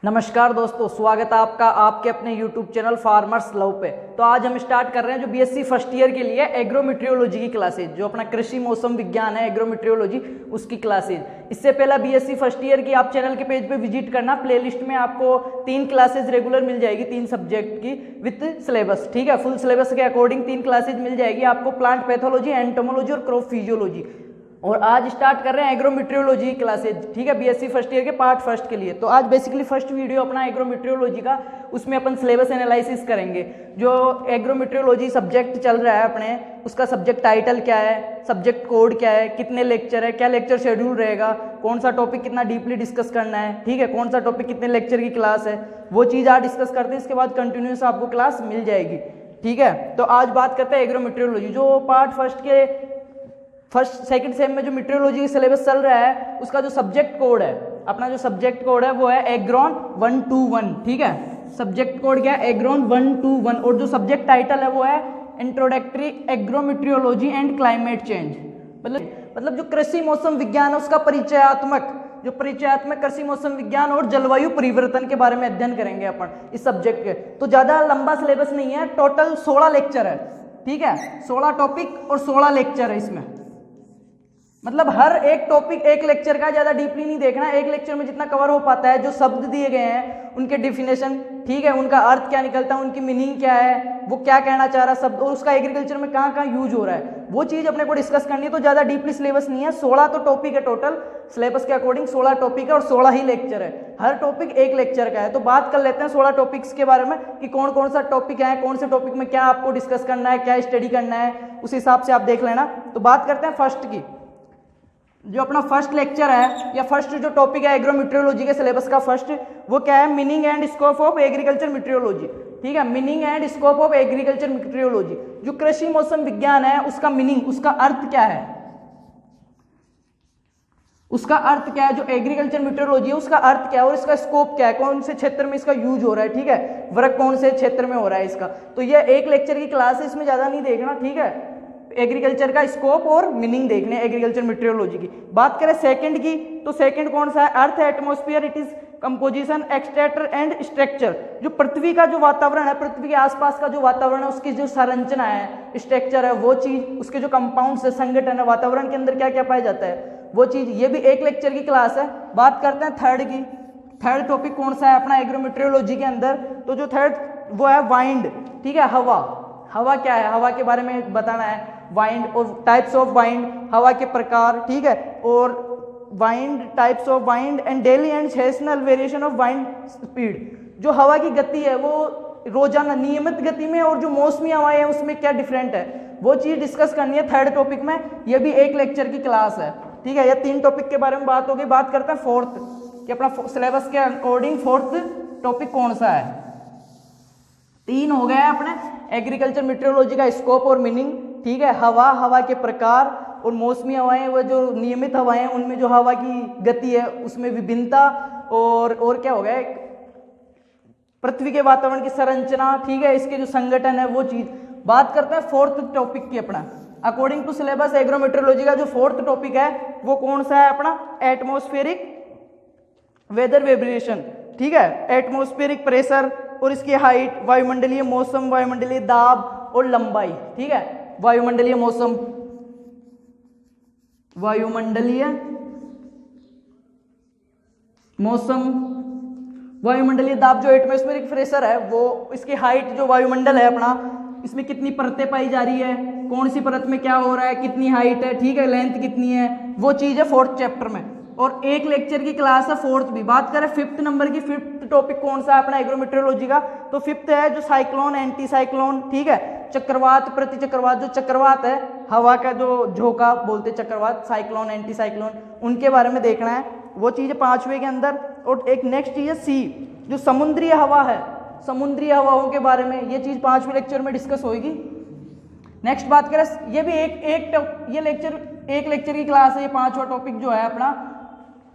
नमस्कार दोस्तों, स्वागत है आपका आपके अपने YouTube चैनल फार्मर्स लव पे। तो आज हम स्टार्ट कर रहे हैं जो बीएससी फर्स्ट ईयर के लिए एग्रोमेट्रियोलॉजी की क्लासेज, जो अपना कृषि मौसम विज्ञान है एग्रोमेट्रियोलॉजी, उसकी क्लासेज। इससे पहला बीएससी फर्स्ट ईयर की आप चैनल के पेज पे विजिट करना, प्लेलिस्ट में आपको 3 क्लासेज रेगुलर मिल जाएगी, 3 सब्जेक्ट की विथ सिलेबस। ठीक है, फुल सिलेबस के अकॉर्डिंग 3 क्लासेज मिल जाएगी आपको, प्लांट पैथोलॉजी, एंटोमोलॉजी और क्रॉप फिजियोलॉजी। और आज स्टार्ट कर रहे हैं एग्रोमेट्रियोलॉजी क्लासेज। ठीक है, बीएससी फर्स्ट ईयर के पार्ट फर्स्ट के लिए। तो आज बेसिकली फर्स्ट वीडियो अपना एग्रोमेट्रियोलॉजी का, उसमें अपन सिलेबस एनालिसिस करेंगे। जो एग्रोमेट्रियोलॉजी सब्जेक्ट चल रहा है अपने, उसका सब्जेक्ट टाइटल क्या है, सब्जेक्ट कोड क्या है, कितने लेक्चर है, क्या लेक्चर शेड्यूल रहेगा, कौन सा टॉपिक कितना डीपली डिस्कस करना है, ठीक है, कौन सा टॉपिक कितने लेक्चर की क्लास है, वो चीज़ आज डिस्कस करते हैं। इसके बाद कंटिन्यूस आपको क्लास मिल जाएगी। ठीक है, तो आज बात करते हैं एग्रोमेट्रियोलॉजी। जो पार्ट फर्स्ट के फर्स्ट सेकंड सेम में जो मेट्रियोलॉजी का सिलेबस चल रहा है, उसका जो सब्जेक्ट कोड है, अपना जो सब्जेक्ट कोड है वो है एग्रॉन 121। ठीक है, सब्जेक्ट कोड क्या है, एग्रॉन 121। और जो सब्जेक्ट टाइटल है वो है इंट्रोडक्टरी एग्रोमेट्रियोलॉजी एंड क्लाइमेट चेंज। मतलब जो कृषि मौसम विज्ञान है उसका परिचयात्मक कृषि मौसम विज्ञान और जलवायु परिवर्तन के बारे में अध्ययन करेंगे अपन इस सब्जेक्ट के। तो ज्यादा लंबा सिलेबस नहीं है, टोटल 16 लेक्चर है। ठीक है, 16 टॉपिक और 16 लेक्चर है इसमें। मतलब हर एक टॉपिक एक लेक्चर का, ज्यादा डीपली नहीं देखना। एक लेक्चर में जितना कवर हो पाता है, जो शब्द दिए गए हैं उनके डिफिनेशन, ठीक है, उनका अर्थ क्या निकलता है, उनकी मीनिंग क्या है, वो क्या कहना चाह रहा है शब्द, और उसका एग्रीकल्चर में कहाँ कहाँ यूज हो रहा है, वो चीज अपने को डिस्कस करनी है। तो ज्यादा डीपली सिलेबस नहीं है, 16 तो टॉपिक है टोटल, सिलेबस के अकॉर्डिंग 16 टॉपिक है और 16 ही लेक्चर है। हर टॉपिक एक लेक्चर का है। तो बात कर लेते हैं 16 टॉपिक्स के बारे में कि कौन कौन सा टॉपिक है, कौन से टॉपिक में क्या आपको डिस्कस करना है, क्या स्टडी करना है, उस हिसाब से आप देख लेना। तो बात करते हैं फर्स्ट की। जो अपना फर्स्ट लेक्चर है या फर्स्ट जो टॉपिक है एग्रोमेट्रियोलॉजी के सिलेबस का फर्स्ट, वो क्या है, meaning and scope of agriculture meteorology. ठीक है, meaning and scope of agriculture meteorology. जो कृषि मौसम विज्ञान है उसका मीनिंग, उसका अर्थ क्या है, उसका अर्थ क्या है। जो एग्रीकल्चर मेट्रियोलॉजी है उसका अर्थ क्या है और इसका स्कोप क्या है, कौन से क्षेत्र में इसका यूज हो रहा है, ठीक है, वर्क कौन से क्षेत्र में हो रहा है इसका। तो ये एक लेक्चर की क्लास है, इसमें ज्यादा नहीं देखना। ठीक है, एग्रीकल्चर का स्कोप और मीनिंग देखने एग्रीकल्चर मेट्रियोलॉजी की। बात करें सेकंड की, तो सेकंड कौन सा है, earth atmosphere, it is composition, extractor and structure. जो पृथ्वी का जो वातावरण है, पृथ्वी के आसपास का जो वातावरण है, उसकी जो संरचना है, स्ट्रक्चर है, वो चीज, उसके जो कंपाउंड है, संगठन है, वातावरण के अंदर क्या क्या पाया जाता है, वो चीज, ये भी एक लेक्चर की क्लास है। बात करते हैं थर्ड की। थर्ड टॉपिक कौन सा है अपना एग्रोमेट्रियोलॉजी के अंदर, तो जो थर्ड वो है वाइंड। ठीक है, हवा। हवा क्या है, हवा के बारे में बताना है। वाइंड और टाइप्स ऑफ वाइंड, हवा के प्रकार, ठीक है, और wind, types of wind and daily and sessional variation of wind speed. जो हवा की गति है वो रोजाना नियमित गति में, और जो मौसमी हवाएं हैं उसमें क्या डिफरेंट है, वो चीज डिस्कस करनी है थर्ड टॉपिक में। ये भी एक लेक्चर की क्लास है। ठीक है, ये 3 टॉपिक के बारे में बात होगी। बात करते हैं फोर्थ कि अपना सिलेबस के अकॉर्डिंग फोर्थ टॉपिक कौन सा है। 3 हो गया है अपने एग्रीकल्चर मेट्रियोलॉजी का स्कोप और मीनिंग। ठीक है, हवा, हवा के प्रकार और मौसमी हवाएं, वो जो नियमित हवाएं हैं उनमें जो हवा की गति है उसमें विभिन्नता, और क्या हो गया, पृथ्वी के वातावरण की संरचना, ठीक है, इसके जो संगठन है वो चीज। बात करते हैं फोर्थ टॉपिक की अपना अकॉर्डिंग टू सिलेबस एग्रोमेट्रियोलॉजी का जो फोर्थ टॉपिक है वो कौन सा है अपना, एटमॉस्फेरिक वेदर वेरिएशन। ठीक है, एटमॉस्फेरिक प्रेशर और इसकी हाइट, वायुमंडलीय मौसम, वायुमंडलीय दाब और लंबाई। ठीक है, वायुमंडलीय मौसम, वायुमंडलीय मौसम, वायुमंडलीय दाब, जो एटमॉस्फेरिक प्रेशर है वो, इसकी हाइट, जो वायुमंडल है अपना, इसमें कितनी परतें पाई जा रही है, कौन सी परत में क्या हो रहा है, कितनी हाइट है, ठीक है, लेंथ कितनी है, वो चीज है फोर्थ चैप्टर में। और एक लेक्चर की क्लास है फोर्थ भी। बात करें फिफ्थ नंबर की, फिफ्थ टॉपिक कौन सा है अपना एग्रोमेट्रियोलॉजी का, तो फिफ्थ है जो साइक्लोन, एंटी साइक्लोन, ठीक है, चक्रवात, प्रति चक्रवात। जो चक्रवात है, हवा का जो झोंका बोलते चक्रवात, साइक्लोन, एंटी साइक्लोन, उनके बारे में देखना है, वो चीज 5वें के अंदर। और एक नेक्स्ट चीज है सी, जो समुद्री हवा है, समुद्री हवाओं के बारे में, ये चीज 5वें लेक्चर में डिस्कस होगी। नेक्स्ट बात करें, ये भी ये लेक्चर एक लेक्चर की क्लास है। ये 5वां टॉपिक जो है अपना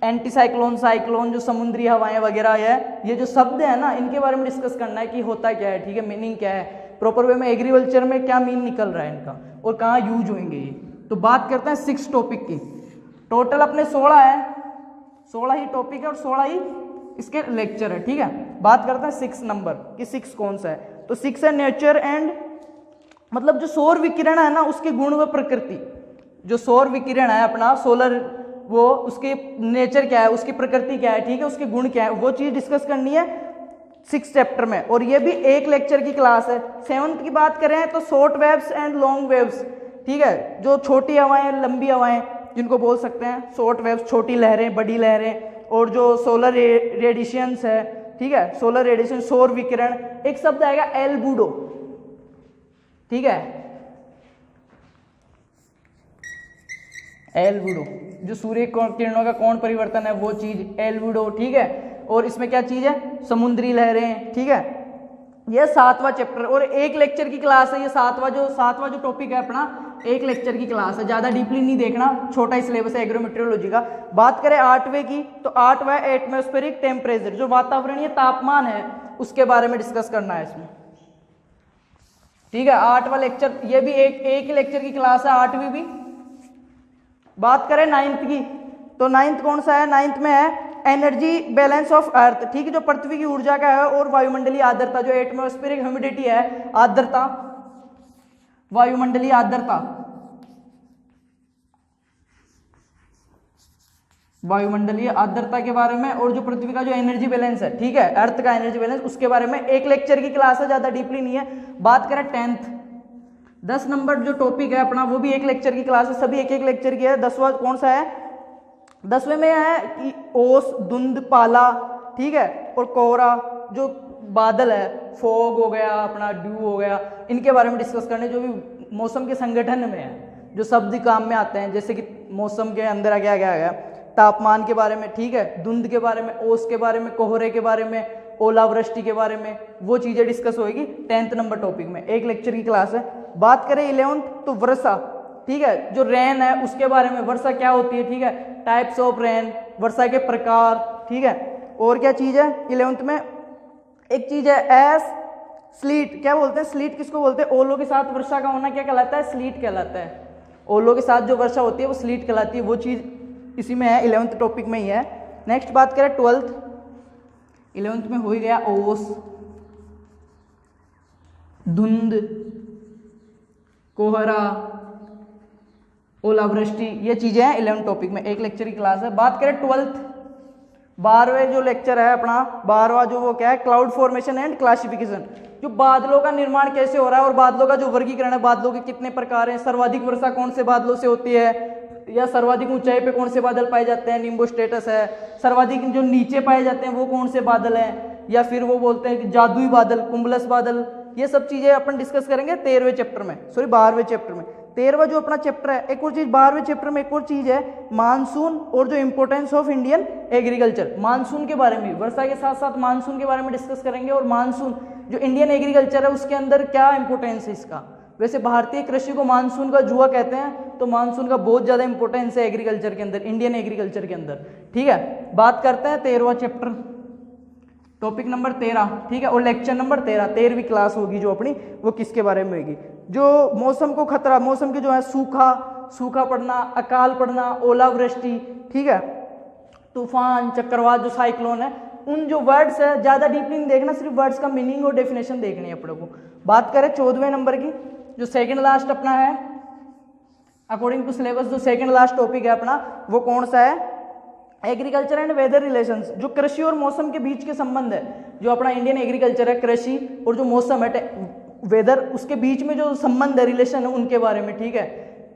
एंटी साइक्लोन, साइक्लोन, जो समुद्री हवाएं वगैरह है, ये जो शब्द है ना, इनके बारे में डिस्कस करना है कि होता क्या है, ठीक है, मीनिंग क्या है, प्रॉपर वे में एग्रीकल्चर में क्या मीन निकल रहा है इनका और कहाँ यूज होंगे ये। तो बात करते हैं 6 टॉपिक की। टोटल अपने 16 है, 16 ही टॉपिक है और 16 ही इसके लेक्चर है, ठीक है। बात करते हैं 6 नंबर कि 6 कौन सा है। तो 6 है नेचर एंड, मतलब जो सौर विकिरण है ना उसके गुण व प्रकृति। जो सौर विकिरण है अपना सोलर, वो उसके नेचर क्या है, उसकी प्रकृति क्या है, ठीक है, उसके गुण क्या है, वो चीज डिस्कस करनी है 6 चैप्टर में। और ये भी एक लेक्चर की क्लास है। 7th की बात करें तो short waves and long waves, ठीक है, जो छोटी हवाएं लंबी हवाएं जिनको बोल सकते हैं शॉर्ट वेव्स, छोटी लहरें बड़ी लहरें, और जो सोलर रेडिएशंस है, ठीक है, सोलर रेडिएशन सौर विकिरण। एक शब्द आएगा एल्बुडो, ठीक है, एल्बुडो, जो सूर्य किरणों का कोण परिवर्तन है वो चीज एल्बुडो, ठीक है। और इसमें क्या चीज है, समुद्री लहरें, ठीक है। ये 7वां चैप्टर और एक लेक्चर की क्लास है। ये सातवां जो टॉपिक है अपना, एक लेक्चर की क्लास है, ज्यादा डीपली नहीं देखना, छोटा ही सिलेबस है एग्रोमेट्रियोलॉजी का। बात करें 8वें की तो 8वां एटमॉस्फेरिक टेम्परेचर, जो वातावरणीय तापमान है उसके बारे में डिस्कस करना है इसमें, ठीक है। 8वां लेक्चर, ये भी एक ही लेक्चर की क्लास है, 8वीं भी। बात करें 9th की तो 9th कौन सा है, 9th में है एनर्जी बैलेंस ऑफ अर्थ, ठीक है, जो पृथ्वी की ऊर्जा का है, और वायुमंडलीय आर्द्रता, जो एटमॉस्फेरिक ह्यूमिडिटी है, आर्द्रता, वायुमंडलीय आर्द्रता, वायुमंडलीय आर्द्रता के बारे में, और जो पृथ्वी का जो एनर्जी बैलेंस है, ठीक है, अर्थ का एनर्जी बैलेंस, उसके बारे में एक लेक्चर की क्लास है, ज्यादा डीपली नहीं है। बात करें 10th, 10 नंबर जो टॉपिक है अपना वो भी एक लेक्चर की क्लास है, सभी एक लेक्चर की है। 10वां कौन सा है, 10वें में है कि ओस, धुंध, पाला, ठीक है, और कोहरा, जो बादल है, फॉग हो गया अपना, ड्यू हो गया, इनके बारे में डिस्कस करने, जो भी मौसम के संगठन में है, जो शब्द काम में आते हैं, जैसे कि मौसम के अंदर आ गया तापमान के बारे में, ठीक है, धुंध के बारे में, ओस के बारे में, कोहरे के बारे में, ओलावृष्टि के बारे में, वो चीजें डिस्कस होगी 10th नंबर टॉपिक में, एक लेक्चर की क्लास है। बात करें 11th तो वर्षा, ठीक है, जो रेन है उसके बारे में, वर्षा क्या होती है, ठीक है, टाइप्स ऑफ रेन, वर्षा के प्रकार, ठीक है। और क्या चीज है 11th में, एक चीज है एस स्लीट, क्या बोलते हैं, स्लीट किसको बोलते हैं, ओलों के साथ वर्षा का होना क्या कहलाता है, स्लीट कहलाता है। ओलों के साथ जो वर्षा होती है वो स्लीट कहलाती है, वो चीज इसी में है, 11th टॉपिक में ही है। नेक्स्ट बात करें 12th, 11th में हो ही गया ओस, धुंध, कोहरा, ओलावृष्टि, ये चीजें हैं 11th टॉपिक में, एक लेक्चर की क्लास है। बात करें 12th, 12वें जो लेक्चर है अपना, 12वां जो वो क्या है, क्लाउड फॉर्मेशन एंड क्लासिफिकेशन, जो बादलों का निर्माण कैसे हो रहा है और बादलों का जो वर्गीकरण है, बादलों के कितने प्रकार हैं, सर्वाधिक वर्षा कौन से बादलों से होती है, या सर्वाधिक ऊंचाई पे कौन से बादल पाए जाते हैं, निम्बो स्टेटस है, सर्वाधिक जो नीचे पाए जाते हैं वो कौन से बादल हैं, या फिर वो बोलते हैं कि जादुई बादल, कुंबलस बादल, ये सब चीजें अपन डिस्कस करेंगे 13वें चैप्टर में, सॉरी 12वें चैप्टर में। 13वां जो अपना चैप्टर है, एक और चीज 12वें चैप्टर में, एक और चीज है मानसून और जो importance of Indian agriculture, monsoon के बारे में, वर्षा के साथ साथ मानसून के बारे में डिस्कस करेंगे, और मानसून जो इंडियन एग्रीकल्चर है उसके अंदर क्या इंपोर्टेंस है इसका। वैसे भारतीय कृषि को मानसून का जुआ कहते हैं, तो मानसून का बहुत ज्यादा इंपोर्टेंस है एग्रीकल्चर के अंदर, इंडियन एग्रीकल्चर के अंदर, ठीक है। बात करते हैं 13वां चैप्टर, टॉपिक नंबर 13, ठीक है, और लेक्चर नंबर 13, 13वीं क्लास होगी जो अपनी, वो किसके बारे में होगी, जो मौसम को खतरा, मौसम के जो है सूखा पड़ना, अकाल पड़ना, ओलावृष्टि, ठीक है, तूफान, चक्रवात, जो साइक्लोन है, उन जो वर्ड्स है ज्यादा डीपली नहीं देखना, सिर्फ वर्ड्स का मीनिंग और डेफिनेशन देखनी है अपने को। बात करें 14वें नंबर की, जो सेकंड लास्ट अपना है अकॉर्डिंग टू सिलेबस, जो सेकंड लास्ट टॉपिक है अपना वो कौन सा है, एग्रीकल्चर एंड वेदर रिलेशंस, जो कृषि और मौसम के बीच के संबंध है, जो अपना इंडियन एग्रीकल्चर है, कृषि और जो मौसम है वेदर, उसके बीच में जो संबंध है, रिलेशन है, उनके बारे में, ठीक है।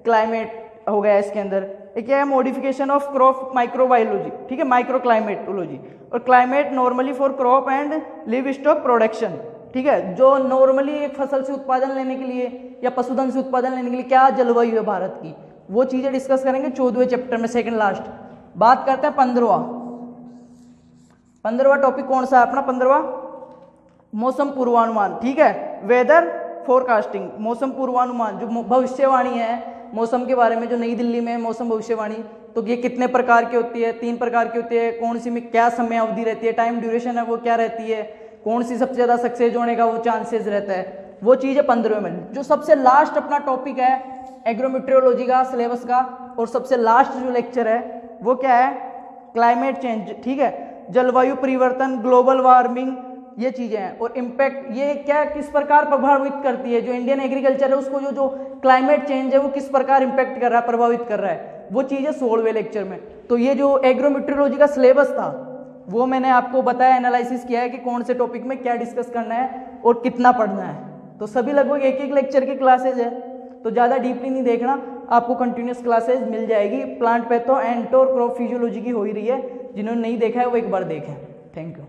क्लाइमेट हो गया इसके अंदर, एक क्या है मॉडिफिकेशन ऑफ क्रॉप माइक्रोबायोलॉजी, ठीक है, माइक्रो क्लाइमेटोलॉजी, और climate normally for crop and live stock production, ठीक है, जो नॉर्मली एक फसल से उत्पादन लेने के लिए या पशुधन से उत्पादन लेने के लिए क्या जलवायु है भारत की, वो चीजें डिस्कस करेंगे 14वें चैप्टर में, सेकंड लास्ट। बात करते हैं 15वां टॉपिक कौन सा है अपना, 15वां मौसम पूर्वानुमान, ठीक है, वेदर फोरकास्टिंग, मौसम पूर्वानुमान, जो भविष्यवाणी है मौसम के बारे में, जो नई दिल्ली में मौसम भविष्यवाणी, तो ये कितने प्रकार की होती है, 3 प्रकार की होती है, कौन सी में क्या समय अवधि रहती है, टाइम ड्यूरेशन है वो क्या रहती है, कौन सी सबसे ज्यादा सक्सेस होने का वो चांसेस रहता है, वो चीज है 15वें में। जो सबसे लास्ट अपना टॉपिक है एग्रोमेट्रियोलॉजी का सिलेबस का, और सबसे लास्ट जो लेक्चर है वो क्या है, क्लाइमेट चेंज, ठीक है, जलवायु परिवर्तन, ग्लोबल वार्मिंग, ये चीजें हैं। और इम्पैक्ट ये क्या किस प्रकार प्रभावित करती है, जो इंडियन एग्रीकल्चर है उसको जो क्लाइमेट चेंज है वो किस प्रकार इम्पैक्ट कर रहा है, प्रभावित कर रहा है, वो चीज़ है 16वें लेक्चर में। तो ये जो एग्रोमेट्रोलॉजी का सिलेबस था वो मैंने आपको बताया, एनालिसिस किया है कि कौन से टॉपिक में क्या डिस्कस करना है और कितना पढ़ना है। तो सभी लगभग एक एक लेक्चर की क्लासेज है, तो ज़्यादा डीपली नहीं देखना, आपको कंटिन्यूस क्लासेज मिल जाएगी। प्लांट पैथो, एंटो और क्रॉप फिजियोलॉजी की हो ही रही है, जिन्होंने नहीं देखा है वो एक बार देखें। Thank you.